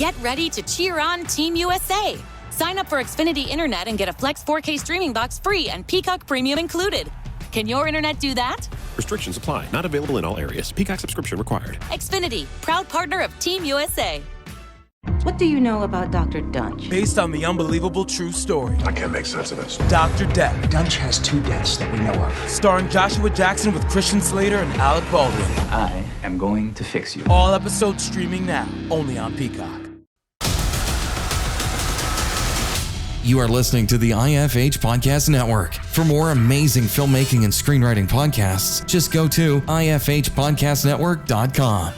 Get ready to cheer on Team USA. Sign up for Xfinity Internet and get a Flex 4K streaming box free and Peacock Premium included. Can your internet do that? Restrictions apply. Not available in all areas. Peacock subscription required. Xfinity, proud partner of Team USA. What do you know about Dr. Dunch? Based on the unbelievable true story. I can't make sense of this. Dr. Death. Dunch has 2 deaths that we know of. Starring Joshua Jackson with Christian Slater and Alec Baldwin. I am going to fix you. All episodes streaming now, only on Peacock. You are listening to the IFH Podcast Network. For more amazing filmmaking and screenwriting podcasts, just go to ifhpodcastnetwork.com.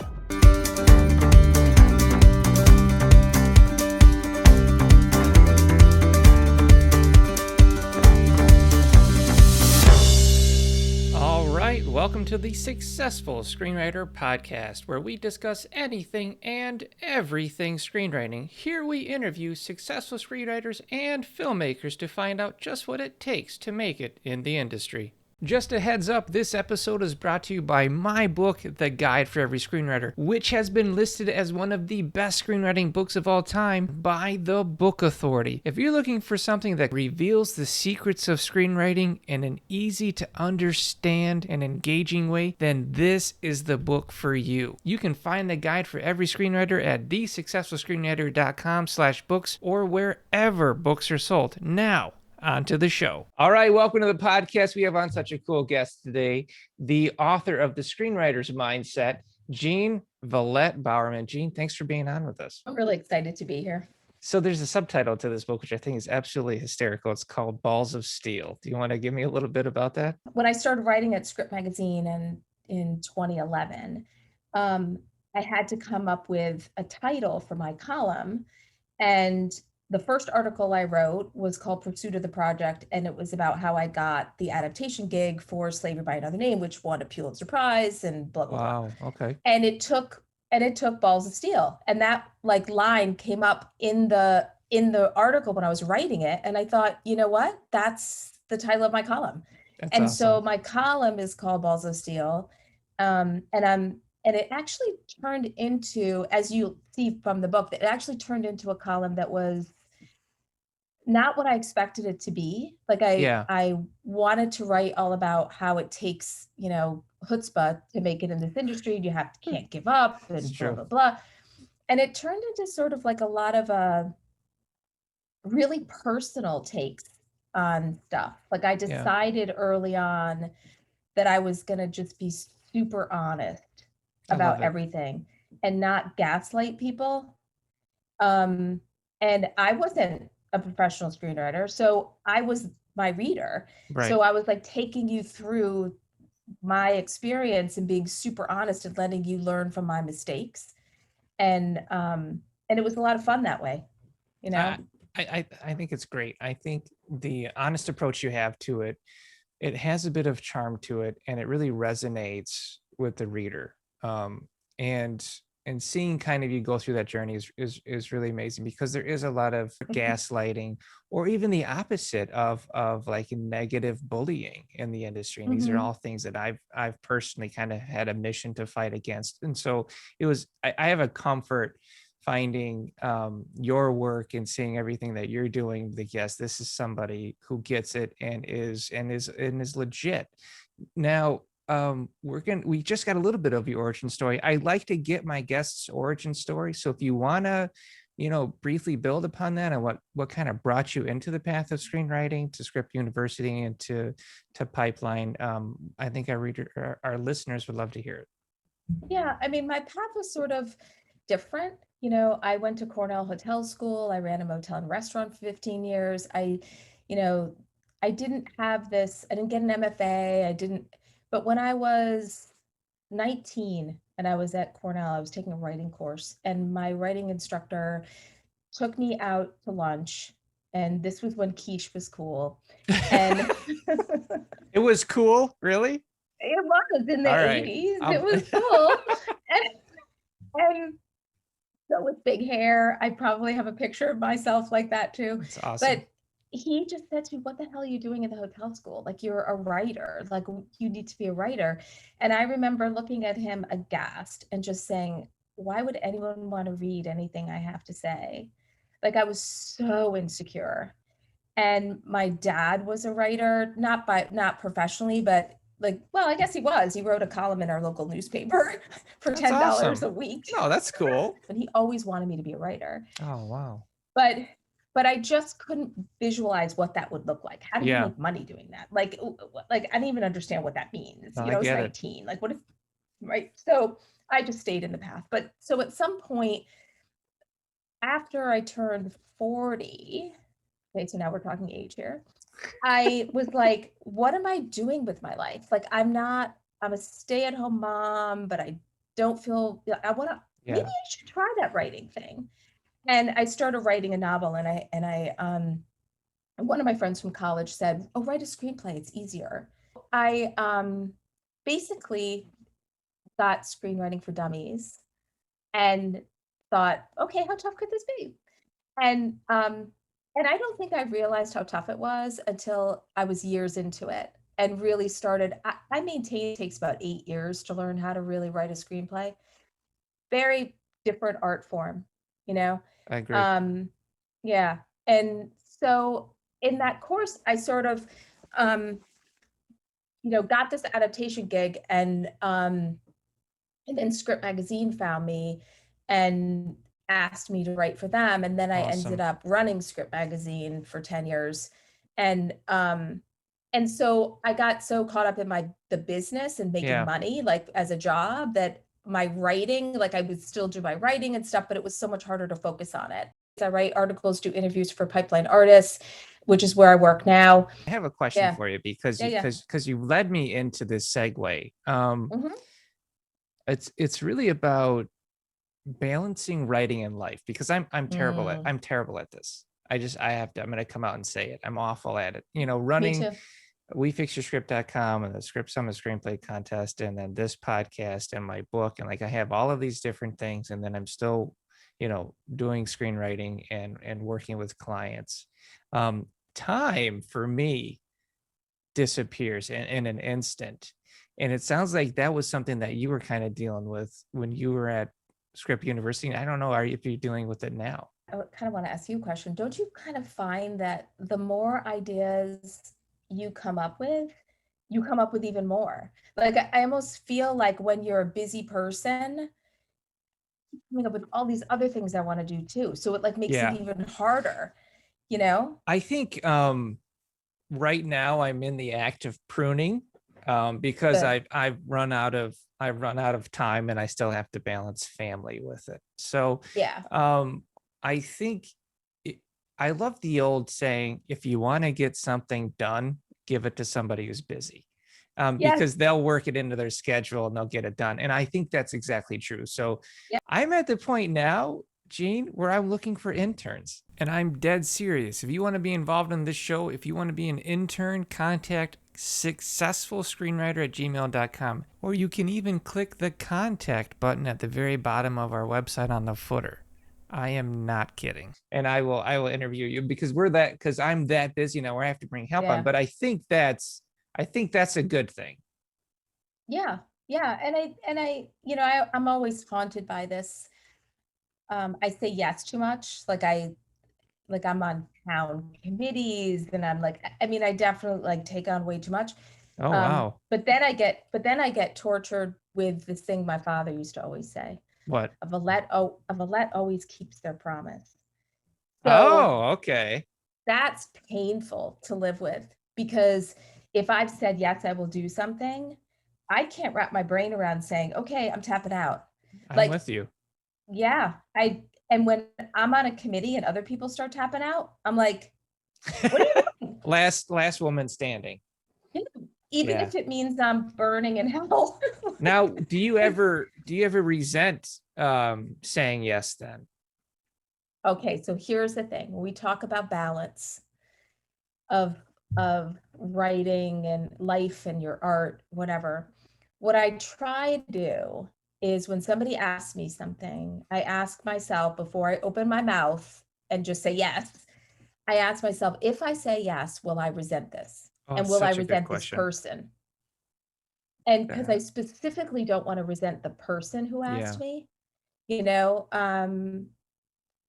Welcome to the Successful Screenwriter Podcast, where we discuss anything and everything screenwriting. Here we interview successful screenwriters and filmmakers to find out just what it takes to make it in the industry. Just a heads up, this episode is brought to you by my book, The Guide for Every Screenwriter, which has been listed as one of the best screenwriting books of all time by the Book Authority. If you're looking for something that reveals the secrets of screenwriting in an easy to understand and engaging way, then this is the book for you. You can find The Guide for Every Screenwriter at thesuccessfulscreenwriter.com/books or wherever books are sold. Now, on to the show. All right, welcome to the podcast. We have on such a cool guest today, the author of The Screenwriter's Mindset, Jean Valette Bowerman. Jean, thanks for being on with us. I'm really excited to be here. So there's a subtitle to this book, which I think is absolutely hysterical. It's called Balls of Steel. Do you want to give me a little bit about that? When I started writing at Script Magazine in 2011, I had to come up with a title for my column, and the first article I wrote was called Pursuit of the Project, and it was about how I got the adaptation gig for Slavery by Another Name, which won a Pulitzer Prize and blah, blah, blah. Wow, okay. And it took Balls of Steel. And that line came up in the article when I was writing it. And I thought, you know what? That's the title of my column. That's and awesome. So my column is called Balls of Steel. And it actually turned into, as you see from the book, that it actually turned into a column that was not what I expected it to be. I wanted to write all about how it takes, chutzpah to make it in this industry. You can't give up and blah, blah, blah. And it turned into sort of like a lot of really personal takes on stuff. Like I decided early on that I was going to just be super honest about everything and not gaslight people. And I wasn't a professional screenwriter, so I was my reader. Right. So I was taking you through my experience and being super honest and letting you learn from my mistakes. And it was a lot of fun that way, I think it's great. I think the honest approach you have to it, it has a bit of charm to it, and it really resonates with the reader. And seeing kind of you go through that journey is really amazing, because there is a lot of gaslighting, or even the opposite of negative bullying in the industry. And these are all things that I've personally kind of had a mission to fight against. And so I have a comfort finding your work and seeing everything that you're doing. Yes, this is somebody who gets it and is legit. Now, we just got a little bit of your origin story. I like to get my guests' origin story. So if you want to, briefly build upon that and what kind of brought you into the path of screenwriting, to Script University and to Pipeline, I think our listeners would love to hear it. Yeah, I mean, my path was sort of different. I went to Cornell Hotel School. I ran a motel and restaurant for 15 years. I didn't have this. I didn't get an MFA. But when I was 19 and I was at Cornell, I was taking a writing course, and my writing instructor took me out to lunch. And this was when quiche was cool. And it was cool, really? It was in the 80s. It was cool. and so with big hair, I probably have a picture of myself like that too. That's awesome. But he just said to me, what the hell are you doing at the hotel school? You're a writer, you need to be a writer. And I remember looking at him aghast and just saying, why would anyone want to read anything I have to say? Like, I was so insecure. And my dad was a writer, not professionally, but like, well, I guess he was. He wrote a column in our local newspaper for That's $10 awesome. a week. No, that's cool. And he always wanted me to be a writer. Oh, wow. But I just couldn't visualize what that would look like. How do you Yeah. make money doing that? Like I didn't even understand what that means. No, You I know, I was get it. 19. Like, what if, right? So I just stayed in the path. But so at some point after I turned 40, okay, so now we're talking age here, I was like, what am I doing with my life? Like, I'm a stay-at-home mom, but I don't feel, maybe I should try that writing thing. And I started writing a novel, and one of my friends from college said, oh, write a screenplay, it's easier. I basically got Screenwriting for Dummies and thought, okay, how tough could this be? And I don't think I realized how tough it was until I was years into it and really started. I maintain it takes about 8 years to learn how to really write a screenplay. Very different art form, you know? I agree. Yeah. And so in that course, I sort of, got this adaptation gig, and then Script Magazine found me and asked me to write for them. And then I Awesome. ended up running Script Magazine for 10 years. And so I got so caught up in the business and making money, like as a job, that my writing, like I would still do my writing and stuff, but it was so much harder to focus on it. I write articles, do interviews for Pipeline Artists, which is where I work now. I have a question for you because you led me into this segue. It's really about balancing writing and life, because I'm terrible at this. I'm going to come out and say it. I'm awful at it. Running WeFixYourScript.com and the Script Summit Screenplay Contest, and then this podcast and my book, and like I have all of these different things, and then I'm still doing screenwriting and working with clients. Time for me disappears in an instant, and it sounds like that was something that you were kind of dealing with when you were at Script University. I don't know if you're dealing with it now. I kind of want to ask you a question. Don't you kind of find that the more ideas you come up with even more? Like, I almost feel like when you're a busy person, coming up with all these other things I want to do too. So it like makes it even harder, I think right now I'm in the act of pruning because I've run out of time, and I still have to balance family with it. So I think I love the old saying, if you want to get something done, give it to somebody who's busy. Because they'll work it into their schedule and they'll get it done. And I think that's exactly true. So I'm at the point now, Jean, where I'm looking for interns, and I'm dead serious. If you want to be involved in this show, if you want to be an intern, contact successfulscreenwriter@gmail.com, or you can even click the contact button at the very bottom of our website on the footer. I am not kidding. And I will interview you because I'm that busy now where I have to bring help on. But I think that's a good thing. Yeah. And I'm always haunted by this. I say yes too much. I'm on town committees, and I'm like, I definitely take on way too much. Oh, wow. But then I get tortured with this thing my father used to always say. What? A Valette always keeps their promise. So okay. That's painful to live with, because if I've said yes, I will do something, I can't wrap my brain around saying, okay, I'm tapping out. I'm with you. Yeah. And when I'm on a committee and other people start tapping out, I'm like, what are you doing? Last woman standing. Even if it means I'm burning in hell. Now, do you ever resent saying yes then? Okay, so here's the thing. When we talk about balance of writing and life and your art, whatever, what I try to do is when somebody asks me something, I ask myself before I open my mouth and just say yes, I ask myself, if I say yes, will I resent this? And will I resent this person? And because I specifically don't want to resent the person who asked me, you know,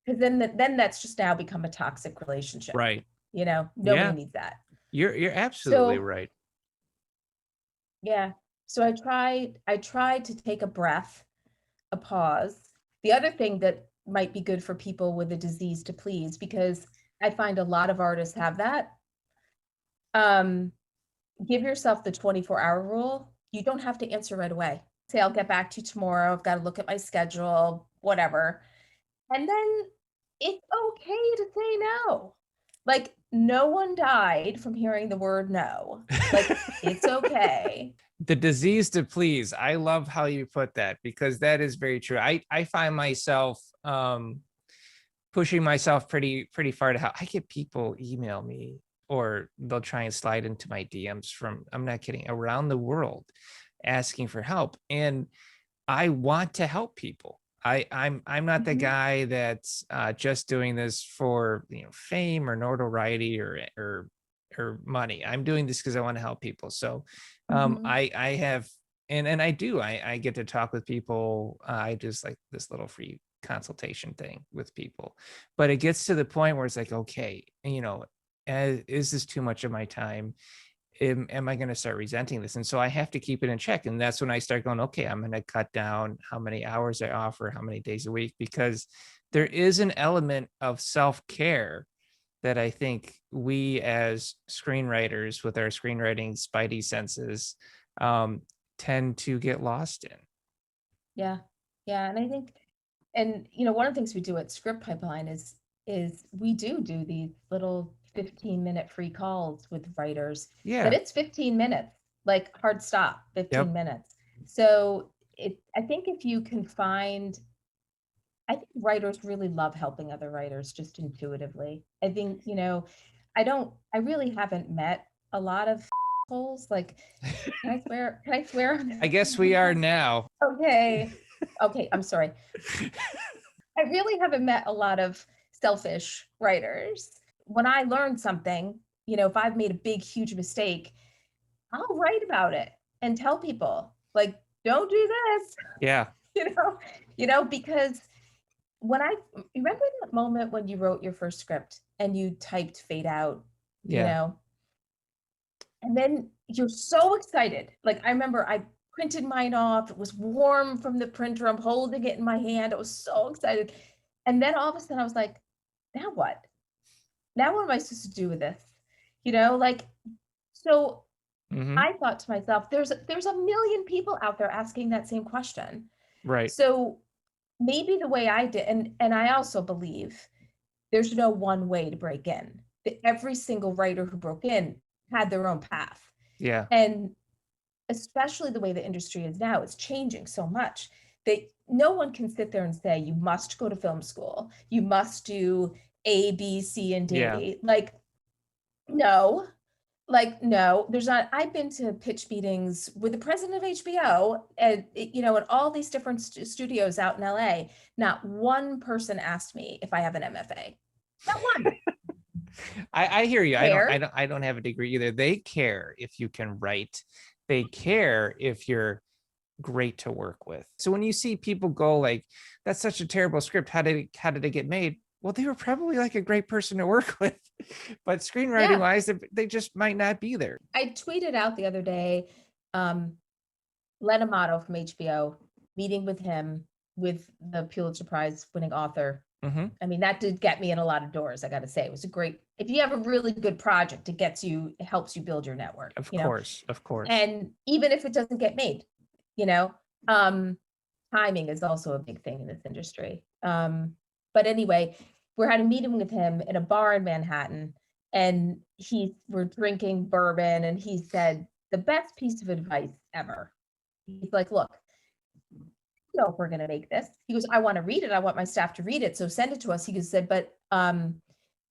because then that's just now become a toxic relationship. Right. You know, nobody Yeah. needs that. You're absolutely So right. yeah. So I tried to take a breath, a pause. The other thing that might be good for people with a disease to please, because I find a lot of artists have that. Give yourself the 24-hour rule. You don't have to answer right away. Say, I'll get back to you tomorrow. I've got to look at my schedule, whatever. And then it's okay to say no. Like, no one died from hearing the word no. Like, it's okay. The disease to please. I love how you put that, because that is very true. I find myself pushing myself pretty far to how I get people email me, or they'll try and slide into my DMs from, I'm not kidding, around the world asking for help. And I want to help people. I'm not the guy that's just doing this for, you know, fame or notoriety or money. I'm doing this because I want to help people. So I have, and I get to talk with people. I just like this little free consultation thing with people, but it gets to the point where it's like, okay, you know, is this too much of my time? Am I going to start resenting this? And so I have to keep it in check. And that's when I start going, okay, I'm going to cut down how many hours I offer, how many days a week, because there is an element of self-care that I think we as screenwriters with our screenwriting spidey senses tend to get lost in. Yeah. Yeah. And I think, and you know, one of the things we do at Script Pipeline is we do these little 15-minute free calls with writers. Yeah. But it's 15 minutes, like hard stop, 15 minutes. So I think if you can find, I think writers really love helping other writers just intuitively. I think, you know, I really haven't met a lot of holes. Like, can I swear? Can I swear on this? I guess we are now. Okay. Okay. I'm sorry. I really haven't met a lot of selfish writers. When I learn something, you know, if I've made a big, huge mistake, I'll write about it and tell people, like, don't do this. Yeah. You know, because when you remember that moment when you wrote your first script and you typed fade out, you know, and then you're so excited. Like, I remember I printed mine off. It was warm from the printer. I'm holding it in my hand. I was so excited. And then all of a sudden I was like, now what? Now what am I supposed to do with this? You know, like, so I thought to myself, there's a million people out there asking that same question. Right. So maybe the way I did, and I also believe there's no one way to break in. Every single writer who broke in had their own path. Yeah. And especially the way the industry is now, it's changing so much that no one can sit there and say, you must go to film school. You must do A, B, C, and D. Yeah. No, there's not. I've been to pitch meetings with the president of HBO and, you know, at all these different studios out in LA. Not one person asked me if I have an MFA. Not one. I hear you. Care. I don't have a degree either. They care if you can write. They care if you're great to work with. So when you see people go like, that's such a terrible script, how did it get made? Well, they were probably like a great person to work with, but screenwriting wise, they just might not be there. I tweeted out the other day, Len Amato from HBO, meeting with him with the Pulitzer Prize winning author. I mean, that did get me in a lot of doors. I got to say, it was a great, if you have a really good project, it helps you build your network. Of course. And even if it doesn't get made, you know, timing is also a big thing in this industry. But anyway, we're having a meeting with him in a bar in Manhattan, and we're drinking bourbon, and he said the best piece of advice ever. He's like, look, I don't know if we're going to make this. He goes, I want to read it. I want my staff to read it. So send it to us. He said, but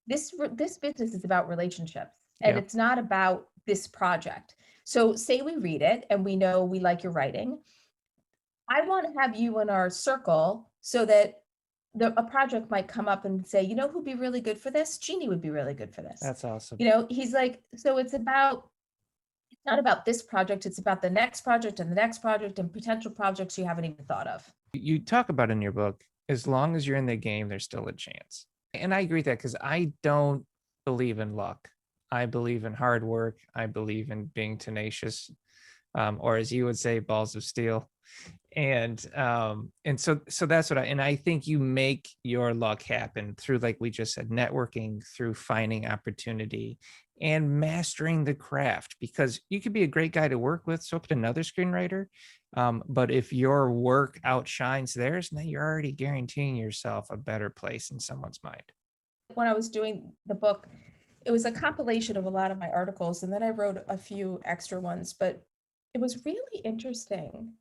this business is about relationships, and it's not about this project. So say we read it and we know we like your writing. I want to have you in our circle so that a project might come up and say, you know, who'd be really good for this? Jeannie would be really good for this. That's awesome. You know, he's like, so it's not about this project. It's about the next project and the next project and potential projects you haven't even thought of. You talk about in your book, as long as you're in the game, there's still a chance. And I agree with that, because I don't believe in luck. I believe in hard work. I believe in being tenacious, or as you would say, balls of steel. And so that's what I think you make your luck happen through, like we just said, networking, through finding opportunity and mastering the craft, because you could be a great guy to work with, so could another screenwriter. But if your work outshines theirs, then you're already guaranteeing yourself a better place in someone's mind. When I was doing the book, it was a compilation of a lot of my articles, and then I wrote a few extra ones, but it was really interesting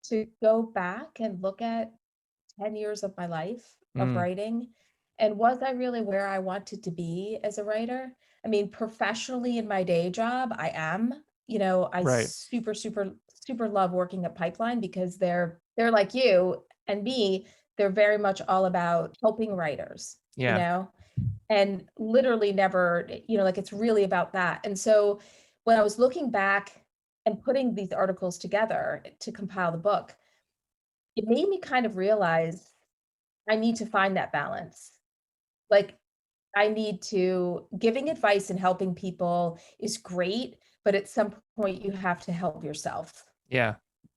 to go back and look at 10 years of my life of writing, and was I really where I wanted to be as a writer? I mean, professionally in my day job, I am. I Right. super love working at Pipeline, because they're like you and me. They're very much all about helping writers. Yeah. And literally never, like, it's really about that. And so when I was looking back and putting these articles together to compile the book, it made me kind of realize I need to find that balance. Like, I need to, giving advice and helping people is great, but at some point you have to help yourself. Yeah.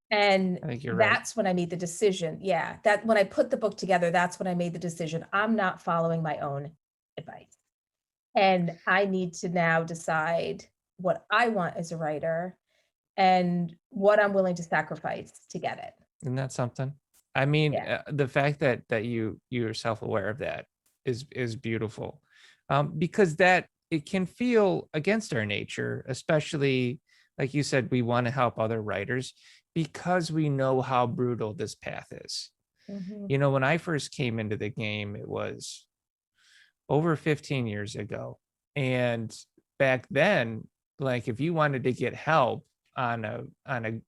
And I think you're right. that's when I made the decision. Yeah. That when I put the book together, that's when I made the decision. I'm not following my own advice. And I need to now decide what I want as a writer and what I'm willing to sacrifice to get it. Isn't that something? I mean, Yeah. the fact that you're self-aware of that is beautiful, because that it can feel against our nature, especially like you said, we want to help other writers because we know how brutal this path is. Mhm. When I first came into the game, it was over 15 years ago. And back then, like, if you wanted to get help on a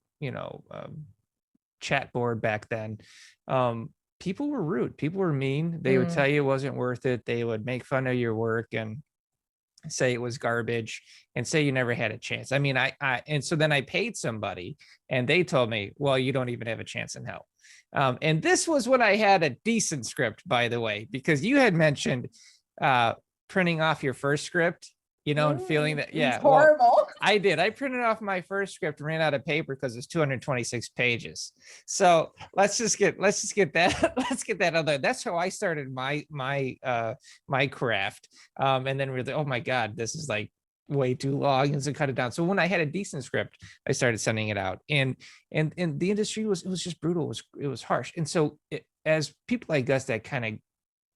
chat board back then, people were rude, people were mean. They would tell you it wasn't worth it. They would make fun of your work and say it was garbage and say you never had a chance. I mean, and so then I paid somebody and they told me, well, you don't even have a chance in hell. And this was when I had a decent script, by the way, because you had mentioned printing off your first script, and feeling that, yeah, It's horrible. well, I did. I printed off my first script, ran out of paper because it's 226 pages. So let's just get that. Let's get that on there. That's how I started my craft. And then we're like, oh my God, this is like way too long, and so cut it down. So when I had a decent script, I started sending it out, and the industry was just brutal. It was harsh. And so as people like us that kind of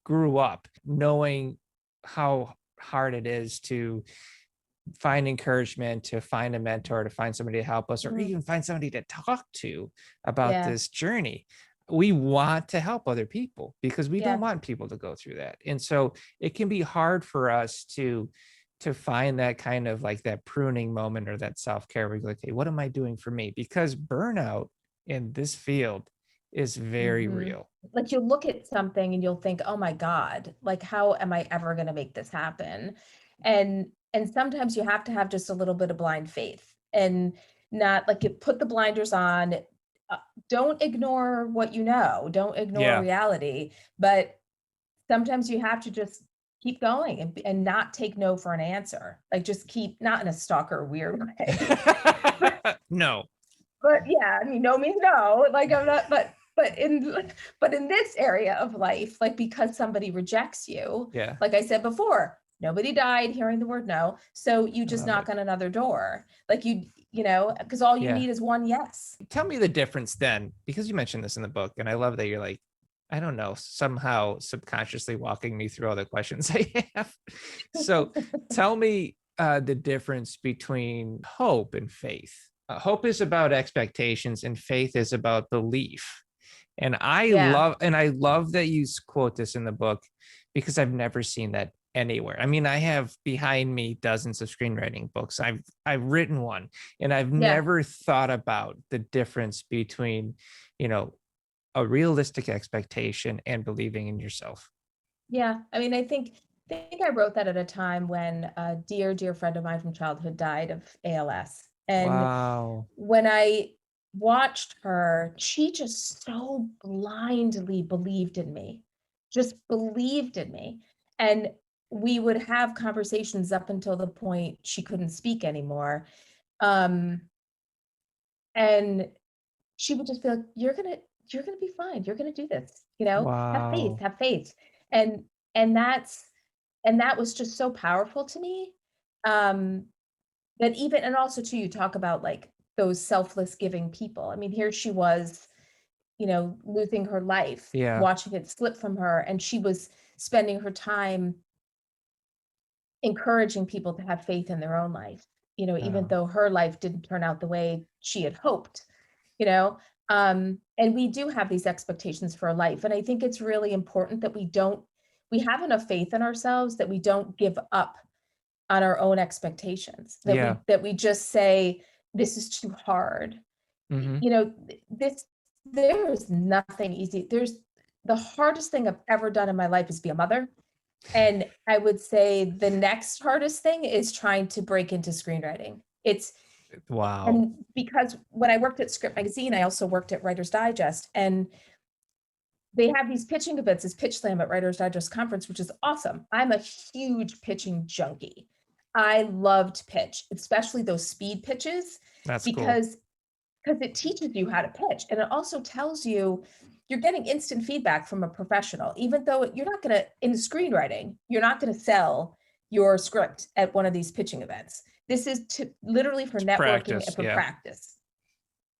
grew up knowing how hard it is to find encouragement, to find a mentor, to find somebody to help us, or even find somebody to talk to about this journey, we want to help other people because we don't want people to go through that. And so it can be hard for us to find that kind of like that pruning moment or that self-care where you're like, hey, what am I doing for me? Because burnout in this field is very real. Like, you'll look at something and you'll think, oh my God, like, how am I ever going to make this happen? And sometimes you have to have just a little bit of blind faith and not like, you put the blinders on. Don't ignore what you know. Don't ignore reality. But sometimes you have to just keep going and not take no for an answer. Like, just keep, not in a stalker weird way. No. But yeah, I mean, no means no. Like, I'm not, but in this area of life, like, because somebody rejects you, like I said before, nobody died hearing the word no. So you just knock on another door. Like, because all you need is one yes. Tell me the difference then, because you mentioned this in the book, and I love that you're like, I don't know, somehow subconsciously walking me through all the questions I have. So tell me the difference between hope and faith. Hope is about expectations and faith is about belief. And I love that you quote this in the book, because I've never seen that anywhere. I mean, I have behind me dozens of screenwriting books. I've written one, and I've never thought about the difference between, a realistic expectation and believing in yourself. Yeah. I mean, I think I wrote that at a time when a dear friend of mine from childhood died of ALS. And wow. when I watched her, she just so blindly believed in me, just believed in me. And we would have conversations up until the point she couldn't speak anymore. And she would just be like, you're gonna be fine. You're gonna do this, have faith, Wow. have faith. And and that's that was just so powerful to me. Um, that even, and also too, you talk about like those selfless giving people. I mean, here she was, losing her life, Yeah. watching it slip from her, and she was spending her time encouraging people to have faith in their own life, even Oh, though her life didn't turn out the way she had hoped, you know. And we do have these expectations for our life, and I think it's really important that we have enough faith in ourselves that we don't give up on our own expectations, yeah. that we just say this is too hard. Hmm. There is nothing easy. The hardest thing I've ever done in my life is be a mother, and I would say the next hardest thing is trying to break into screenwriting. Wow. And because when I worked at Script Magazine, I also worked at Writer's Digest, and they have these pitching events, this pitch slam at Writer's Digest conference, which is awesome. I'm a huge pitching junkie. I love to pitch, especially those speed pitches, That's cool. because it teaches you how to pitch, and it also tells you you're getting instant feedback from a professional. Even though you're not going to, in screenwriting, you're not going to sell your script at one of these pitching events. This is literally for networking practice, and for yeah. practice.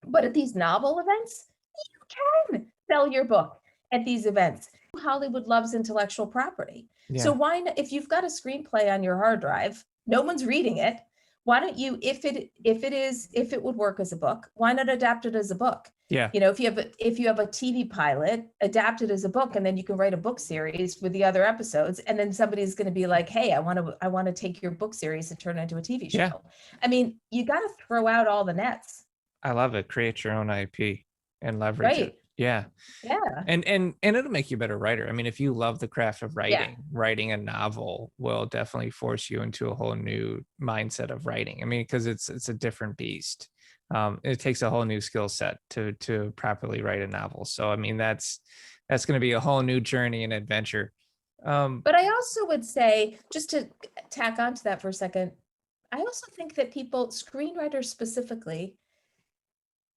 But at these novel events, you can sell your book at these events. Hollywood loves intellectual property. Yeah. So why not, if you've got a screenplay on your hard drive, no one's reading it, why don't you, if it would work as a book, why not adapt it as a book? Yeah. If you have a TV pilot, adapt it as a book, and then you can write a book series with the other episodes, and then somebody's going to be like, hey, I want to take your book series and turn it into a TV show. Yeah. I mean, you got to throw out all the nets. I love it. Create your own IP and leverage it. Right. Yeah. Yeah. And it'll make you a better writer. I mean, if you love the craft of writing a novel will definitely force you into a whole new mindset of writing. I mean, because it's a different beast. It takes a whole new skill set to properly write a novel. So I mean, that's going to be a whole new journey and adventure. But I also would say, just to tack onto that for a second, I also think that screenwriters specifically,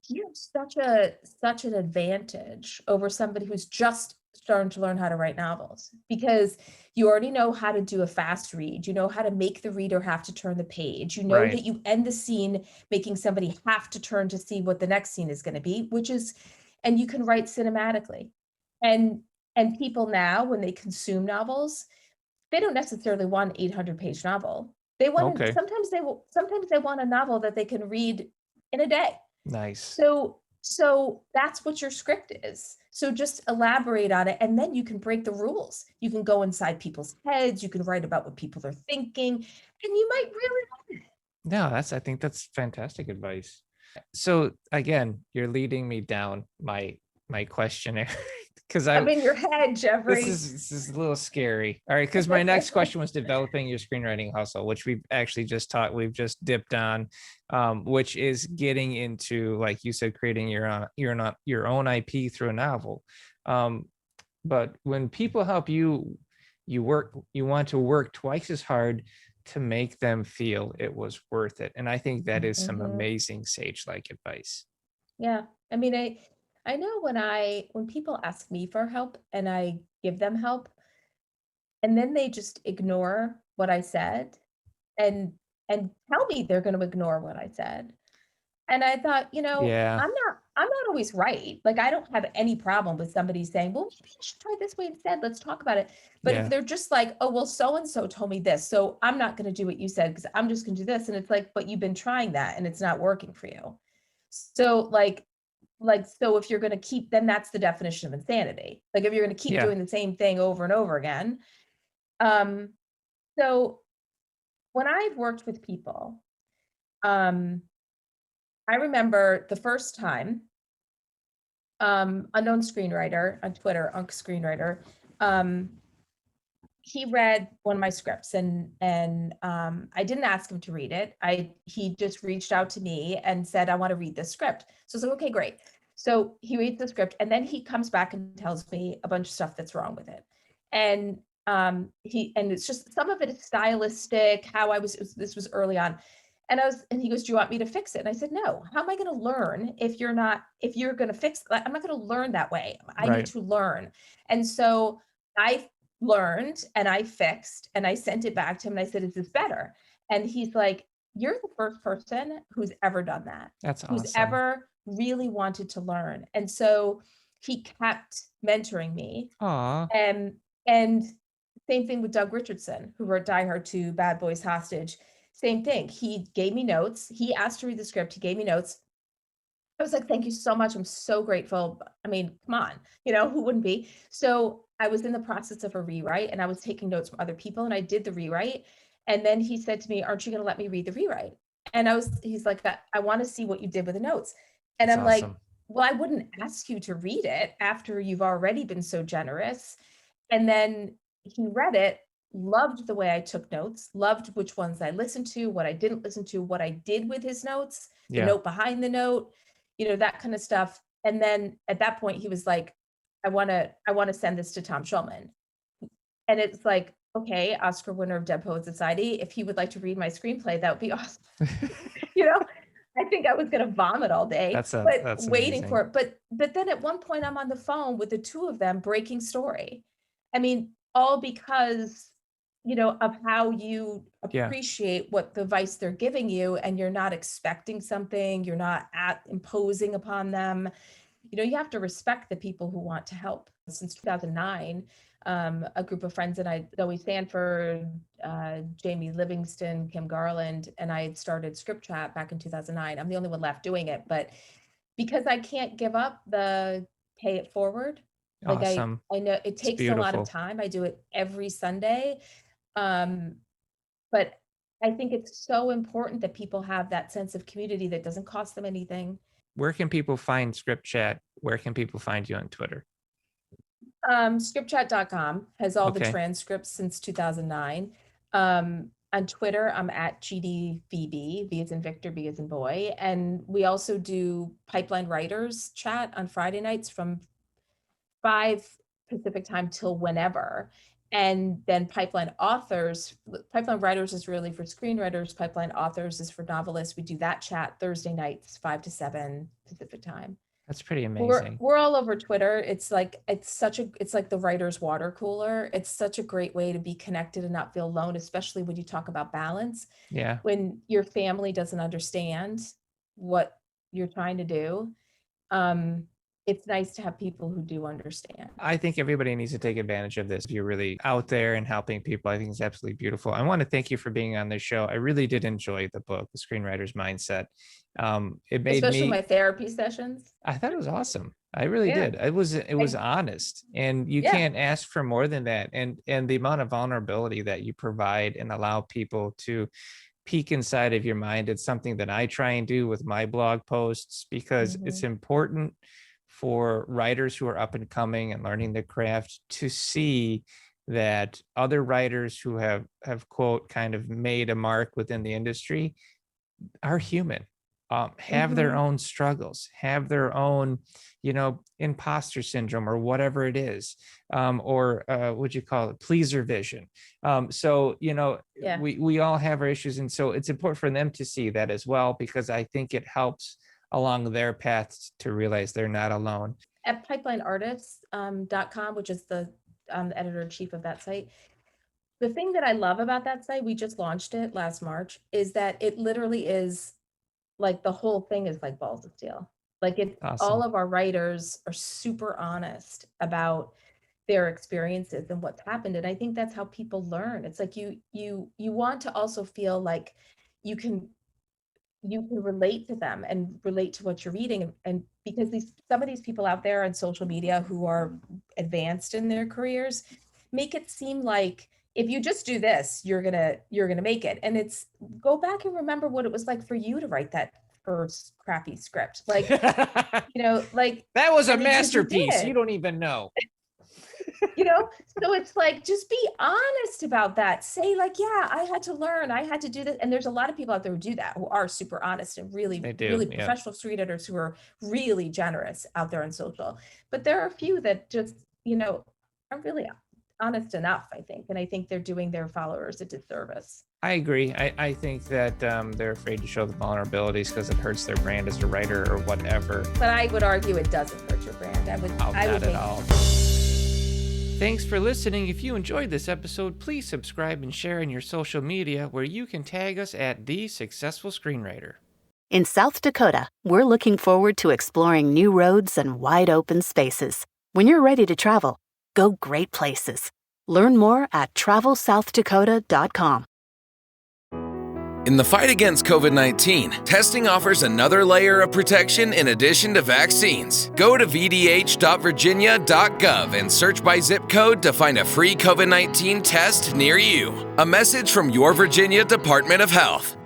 you have such an advantage over somebody who's just starting to learn how to write novels, because you already know how to do a fast read. You know how to make the reader have to turn the page. You know Right. that you end the scene making somebody have to turn to see what the next scene is going to be, and you can write cinematically. And people now, when they consume novels, they don't necessarily want an 800-page novel. They want Okay. sometimes they want a novel that they can read in a day. Nice. So that's what your script is. So just elaborate on it, and then you can break the rules. You can go inside people's heads. You can write about what people are thinking, and you might really love it. No, I think that's fantastic advice. So again, you're leading me down my questionnaire because I'm in your head, Jeffrey. this is a little scary. All right, because my next question was developing your screenwriting hustle, which we've actually we've just dipped on, which is getting into, like you said, creating your own IP through a novel. But when people help you want to work twice as hard to make them feel it was worth it. And I think that is some amazing sage-like advice. Yeah. I mean, I know when people ask me for help and I give them help, and then they just ignore what I said and tell me they're going to ignore what I said. And I thought, Yeah. I'm not always right. Like, I don't have any problem with somebody saying, well, maybe you should try this way instead. Let's talk about it. But Yeah. if they're just like, oh, well, so-and-so told me this, so I'm not going to do what you said because I'm just going to do this. And it's like, but you've been trying that and it's not working for you. So so if you're going to keep, then that's the definition of insanity. Like, if you're going to keep doing the same thing over and over again. So when I've worked with people, I remember the first time, unknown screenwriter on Twitter, Unk Screenwriter, he read one of my scripts, and I didn't ask him to read it. He just reached out to me and said, I want to read this script. So I was like, okay, great. So he reads the script, and then he comes back and tells me a bunch of stuff that's wrong with it. And it's just, some of it is stylistic, this was early on. And he goes, do you want me to fix it? And I said, no. How am I going to learn if you're going to fix it? I'm not going to learn that way. I need to learn. And so I learned, and I fixed, and I sent it back to him, and I said, is this better? And he's like, you're the first person who's ever done that. That's awesome. Who's ever really wanted to learn. And so he kept mentoring me. Aww. And same thing with Doug Richardson, who wrote Die Hard 2, Bad Boys Hostage. Same thing. He gave me notes. He asked to read the script. He gave me notes. I was like, thank you so much. I'm so grateful. I mean, come on, who wouldn't be? So I was in the process of a rewrite, and I was taking notes from other people, and I did the rewrite. And then he said to me, aren't you going to let me read the rewrite? And he's like, I want to see what you did with the notes. And That's I'm awesome. like, well, I wouldn't ask you to read it after you've already been so generous. And then he read it, loved the way I took notes, loved which ones I listened to, what I didn't listen to, what I did with his notes, the note behind the note, that kind of stuff. And then at that point he was like, I want to send this to Tom Schulman. And it's like, okay, Oscar winner of Dead Poets Society, if he would like to read my screenplay, that would be awesome. I think I was going to vomit all day, that's waiting amazing. for it. But then at one point I'm on the phone with the two of them breaking story. I mean, all because, of how you appreciate what the advice they're giving you, and you're not expecting something, you're not imposing upon them. You have to respect the people who want to help. Since 2009, a group of friends and I, Zoe Sanford, Jamie Livingston, Kim Garland, and I had started Script Chat back in 2009. I'm the only one left doing it, but because I can't give up the pay it forward. Like awesome. I know it takes a lot of time. I do it every Sunday. But I think it's so important that people have that sense of community that doesn't cost them anything. Where can people find Script Chat? Where can people find you on Twitter? Scriptchat.com has all the transcripts since 2009. On Twitter, I'm at GDVB, V as in Victor, B as in boy. And we also do Pipeline Writers Chat on Friday nights from 5 Pacific time till whenever. And then Pipeline Writers is really for screenwriters. Pipeline Authors is for novelists. We do that chat Thursday nights, 5 to 7 Pacific time. That's pretty amazing. We're all over Twitter. It's like the writer's water cooler. It's such a great way to be connected and not feel alone, especially when you talk about balance. Yeah. When your family doesn't understand what you're trying to do. It's nice to have people who do understand. I think everybody needs to take advantage of this. If you're really out there and helping people, I think it's absolutely beautiful. I want to thank you for being on this show. I really did enjoy the book, The Screenwriter's Mindset. It made especially my therapy sessions. I thought it was awesome. I really did. It was honest, and you can't ask for more than that. And the amount of vulnerability that you provide and allow people to peek inside of your mind. It's something that I try and do with my blog posts, because it's important for writers who are up and coming and learning the craft to see that other writers who have quote kind of made a mark within the industry are human, have their own struggles, have their own, imposter syndrome or whatever it is, or what you call it, pleaser vision. We all have our issues. And so it's important for them to see that as well, because I think it helps along their paths to realize they're not alone. At pipelineartists.com, which is the editor-in-chief of that site, the thing that I love about that site, we just launched it last March, is that it literally is like the whole thing is like balls of steel. Like it's awesome. All of our writers are super honest about their experiences and what's happened. And I think that's how people learn. It's like you want to also feel like you can relate to them and relate to what you're reading. And because some of these people out there on social media who are advanced in their careers make it seem like if you just do this, you're gonna make it. And it's go back and remember what it was like for you to write that first crappy script. Like, like that was a masterpiece. You don't even know. So it's like, just be honest about that. Say like, yeah, I had to learn, I had to do this. And there's a lot of people out there who do that, who are super honest and really professional screen editors who are really generous out there on social. But there are a few that just, aren't really honest enough, I think. And I think they're doing their followers a disservice. I agree. I think that they're afraid to show the vulnerabilities because it hurts their brand as a writer or whatever. But I would argue it doesn't hurt your brand. I would not think at all. Thanks for listening. If you enjoyed this episode, please subscribe and share in your social media where you can tag us at The Successful Screenwriter. In South Dakota, we're looking forward to exploring new roads and wide open spaces. When you're ready to travel, go great places. Learn more at travelsouthdakota.com. In the fight against COVID-19, testing offers another layer of protection in addition to vaccines. Go to vdh.virginia.gov and search by zip code to find a free COVID-19 test near you. A message from your Virginia Department of Health.